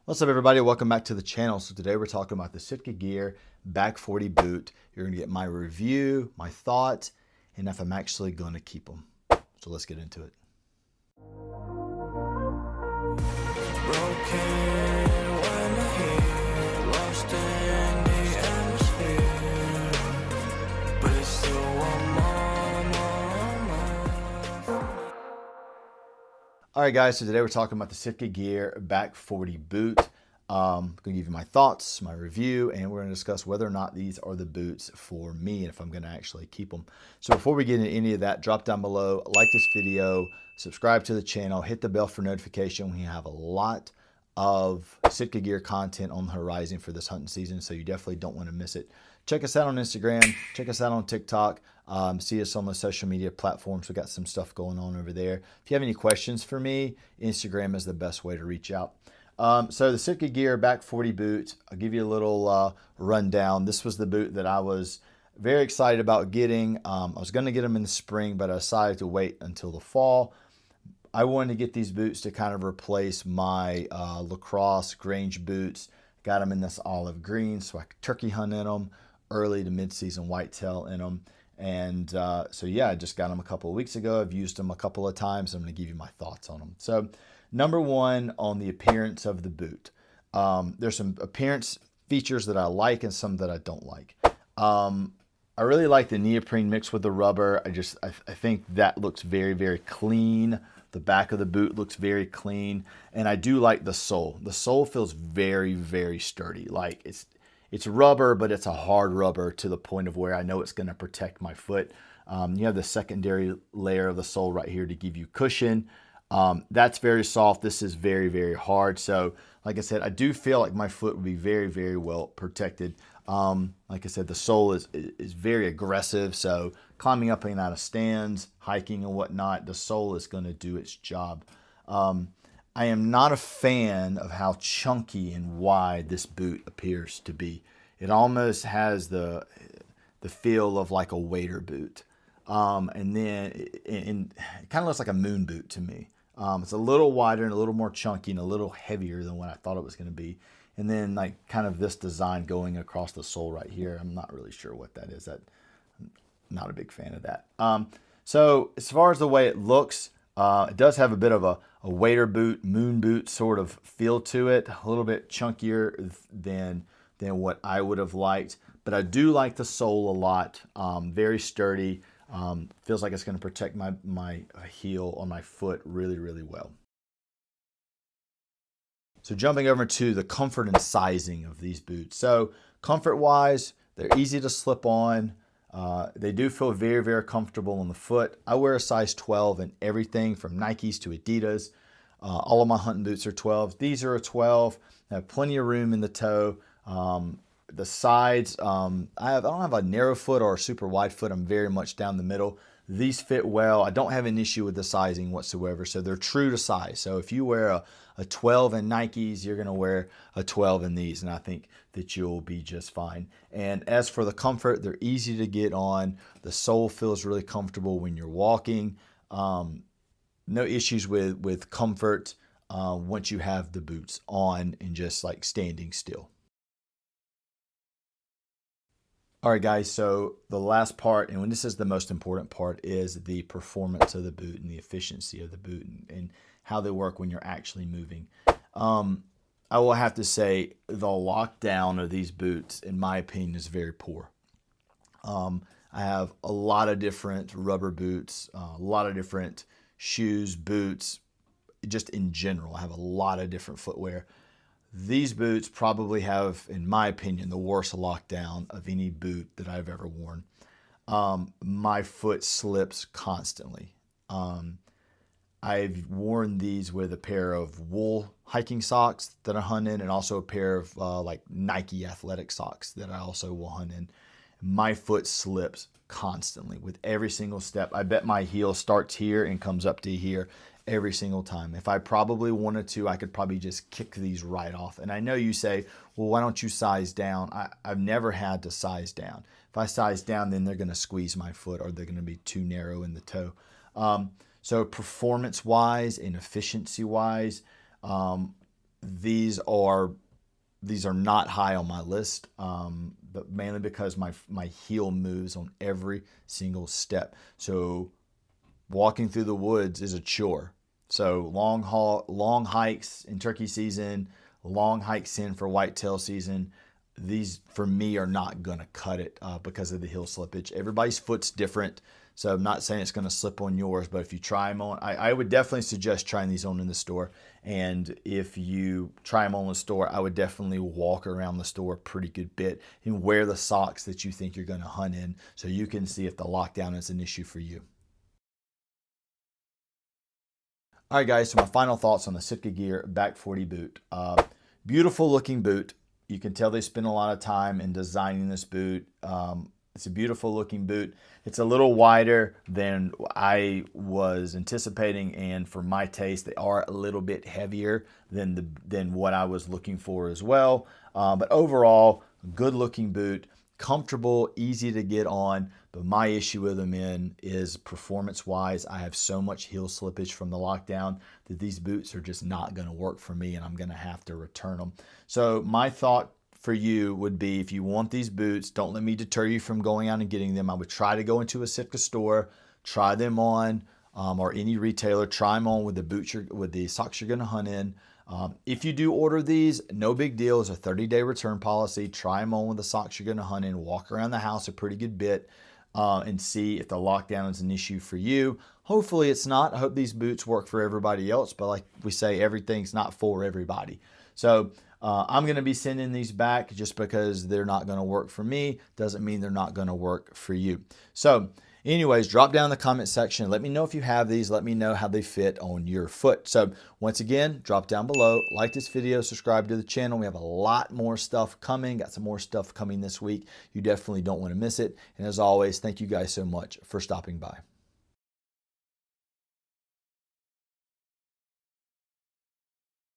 What's up, everybody? Welcome back to the channel. So today we're talking about the Sitka Gear Back40 boot. You're going to get my review, my thoughts, and if I'm actually going to keep them. So let's get into it. All right, guys, so today we're talking about the Sitka Gear Back40 boot. I'm going to give you my thoughts, my review, and we're going to discuss whether or not these are the boots for me and if I'm going to actually keep them. So before we get into any of that, drop down below, like this video, subscribe to the channel, hit the bell for notification. We have a lot of Sitka Gear content on the horizon for this hunting season, so you definitely don't want to miss it. Check us out on Instagram, check us out on TikTok, see us on the social media platforms. We got some stuff going on over there. If you have any questions for me, Instagram is the best way to reach out. So the Sitka Gear Back40 boot, I'll give you a little rundown. This was the boot that I was very excited about getting. I was going to get them in the spring, but I decided to wait until the fall. I wanted to get these boots to kind of replace my lacrosse Grange boots. Got them in this olive green so I could turkey hunt in them, early to mid-season whitetail in them. And so yeah, I just got them a couple of weeks ago. I've used them a couple of times. I'm going to give you my thoughts on them. So number one, on the appearance of the boot. There's some appearance features that I like and some that I don't like. I really like the neoprene mixed with the rubber. I think that looks very, very clean. The back of the boot looks very clean. And I do like the sole. The sole feels very, very sturdy. Like it's rubber, but it's a hard rubber to the point of where I know it's going to protect my foot. You have the secondary layer of the sole right here to give you cushion. That's very soft. This is very, very hard. So like I said, I do feel like my foot would be very, very well protected. Like I said, the sole is very aggressive. So climbing up and out of stands, hiking and whatnot, the sole is going to do its job. I am not a fan of how chunky and wide this boot appears to be. It almost has the feel of like a wader boot. And then it kind of looks like a moon boot to me. It's a little wider and a little more chunky and a little heavier than what I thought it was going to be. And then like kind of this design going across the sole right here. I'm not really sure what that is. I'm not a big fan of that. So as far as the way it looks, it does have a bit of a wader boot, moon boot sort of feel to it. A little bit chunkier than what I would have liked. But I do like the sole a lot. Very sturdy. Feels like it's going to protect my heel on my foot really, really well. So jumping over to the comfort and sizing of these boots. So comfort-wise, they're easy to slip on. They do feel very, very comfortable on the foot. I wear a size 12 in everything from Nikes to Adidas. All of my hunting boots are 12s. These are a 12. I have plenty of room in the toe. The sides, I don't have a narrow foot or a super wide foot. I'm very much down the middle. These fit well. I don't have an issue with the sizing whatsoever. So they're true to size. So if you wear a 12 in Nikes, you're going to wear a 12 in these. And I think that you'll be just fine. And as for the comfort, they're easy to get on. The sole feels really comfortable when you're walking. No issues with comfort once you have the boots on and just like standing still. All right, guys, so the last part, and this is the most important part, is the performance of the boot and the efficiency of the boot and how they work when you're actually moving. I will have to say the lockdown of these boots, in my opinion, is very poor. I have a lot of different rubber boots, a lot of different shoes, boots, just in general. I have a lot of different footwear. These boots probably have, in my opinion, the worst lockdown of any boot that I've ever worn. My foot slips constantly. I've worn these with a pair of wool hiking socks that I hunt in and also a pair of like Nike athletic socks that I also will hunt in. My foot slips constantly with every single step. I bet my heel starts here and comes up to here every single time. If I probably wanted to, I could probably just kick these right off. And I know you say, well, why don't you size down? I've never had to size down. If I size down, then they're going to squeeze my foot or they're going to be too narrow in the toe. So performance-wise and efficiency-wise, these are not high on my list, but mainly because my heel moves on every single step. So walking through the woods is a chore. So long hikes in turkey season, long hikes in for whitetail season. These for me are not gonna cut it because of the heel slippage. Everybody's foot's different. So I'm not saying it's going to slip on yours, but if you try them on, I would definitely suggest trying these on in the store. And if you try them on in the store, I would definitely walk around the store a pretty good bit and wear the socks that you think you're going to hunt in so you can see if the lockdown is an issue for you. All right, guys, so my final thoughts on the Sitka Gear Back40 boot. Beautiful looking boot. You can tell they spent a lot of time in designing this boot. It's a beautiful looking boot. It's a little wider than I was anticipating, and for my taste, they are a little bit heavier than what I was looking for as well. But overall, good looking boot, comfortable, easy to get on. But my issue with them is performance-wise. I have so much heel slippage from the lockdown that these boots are just not going to work for me, and I'm going to have to return them. So my thought for you would be, if you want these boots, don't let me deter you from going out and getting them. I would try to go into a Sitka store, try them on, or any retailer, try them on with the boots with the socks you're going to hunt in. If you do order these, no big deal. It's a 30-day return policy. Try them on with the socks you're going to hunt in. Walk around the house a pretty good bit and see if the lockdown is an issue for you. Hopefully it's not. I hope these boots work for everybody else, but like we say, everything's not for everybody. So I'm going to be sending these back just because they're not going to work for me. Doesn't mean they're not going to work for you. So anyways, drop down in the comment section. Let me know if you have these. Let me know how they fit on your foot. So once again, drop down below, like this video, subscribe to the channel. We have a lot more stuff coming. Got some more stuff coming this week. You definitely don't want to miss it. And as always, thank you guys so much for stopping by.